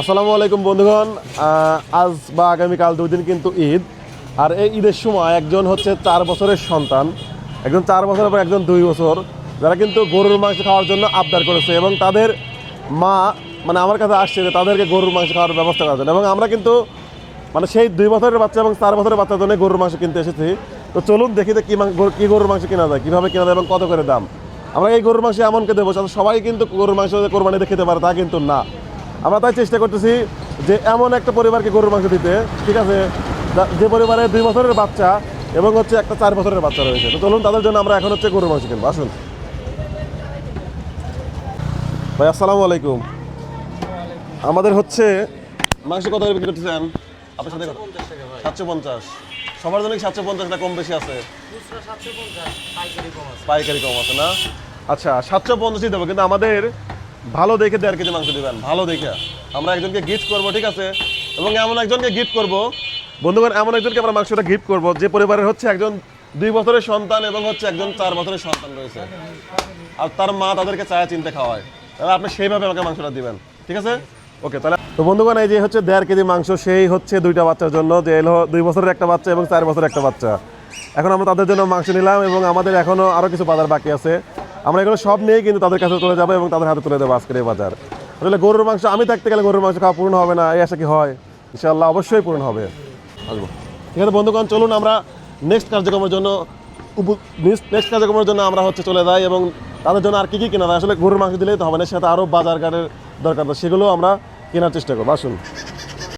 আসসালামু আলাইকুম বন্ধুগণ। আজ বা আগামীকাল 2 দিন কিন্তু ঈদ। আর এই ঈদের সময় একজন হচ্ছে 4 বছরের সন্তান, একজন 4 বছরের পর একজন 2 বছর, যারা কিন্তু গরুর মাংস খাওয়ার জন্য আবদার করেছে এবং তাদের মা মানে আমার কাছে আসছে যে তাদেরকে গরুর মাংস খাওয়ার ব্যবস্থা করার জন্য। এবং আমরা কিন্তু মানে সেই 2 বছরের বাচ্চা এবং 4 বছরের বাচ্চার জন্য গরুর মাংস কিনতে এসেছি। তো চলুন দেখি যে কী গরুর মাংস কেনা যায়, কীভাবে কেনা যায় এবং কত করে দাম। আমরা এই গরুর মাংস এমনকে দেবো সবাই কিন্তু গরুর মাংস কোরবানিতে খেতে পারে তা কিন্তু না। আমরা তাই চেষ্টা করতেছি যে এমন একটা পরিবারকে গরুর মাংস দিতে, ঠিক আছে, যে পরিবারে 2 বছরের বাচ্চা এবং হচ্ছে একটা 4 বছরের বাচ্চা রয়েছে। তো চলুন তাদের জন্য আমরা এখন হচ্ছে গরুর মাংস কিনবো, আসুন। ভাই আসসালামু আলাইকুম। আমাদের হচ্ছে মাংস কত করে বিক্রি করতেছেন আপনার সাথে? 750। সবার জন্য 750 না কম বেশি আছে? পাইকারি কম আছে না? আচ্ছা 750ই দেবো, কিন্তু আমাদের ভালো দেখে 1.5 কেজি মাংস দেবেন, ভালো দেখে। আমরা একজনকে গিফট করবো, ঠিক আছে, এবং এমন একজনকে গিফট করবো বন্ধুগণ, এমন একজনকে আমরা মাংসটা গিফট করবো যে পরিবারের হচ্ছে একজন 2 বছরের সন্তান এবং হচ্ছে একজন 4 বছরের সন্তান রয়েছে, আর তার মা তাদেরকে চায়া চিনতে খাওয়ায়। তাহলে আপনি সেইভাবে আমাকে মাংসটা দিবেন, ঠিক আছে? ওকে, তাহলে তো বন্ধুগণ এই যে হচ্ছে 1.5 কেজি মাংস, সেই হচ্ছে 2টা বাচ্চার জন্য, যে এলো 2 বছরের একটা বাচ্চা এবং 4 বছরের একটা বাচ্চা। এখন আমরা তাদের জন্য মাংস নিলাম এবং আমাদের এখনও আরও কিছু বাজার বাকি আছে। আমরা এগুলো সব নিয়েই কিন্তু তাদের কাছে চলে যাবো এবং তাদের হাতে তুলে দেবো আজকের এই বাজার। আসলে গরুর মাংস আমি থাকতে গেলে গরুর মাংস খাওয়া পূর্ণ হবে না, এই আশা কি হয়? ইনশাআল্লাহ অবশ্যই পূর্ণ হবে, আসবো। ঠিক আছে বন্ধুগণ, চলুন আমরা নেক্সট কার্যক্রমের জন্য আমরা হচ্ছে চলে যাই এবং তাদের জন্য আর কী কেনা যায়। আসলে গরুর মাংস দিলেই তো হবে না, সাথে আরও বাজার ঘাটের দরকার, সেগুলো আমরা কেনার চেষ্টা করবো, আসুন।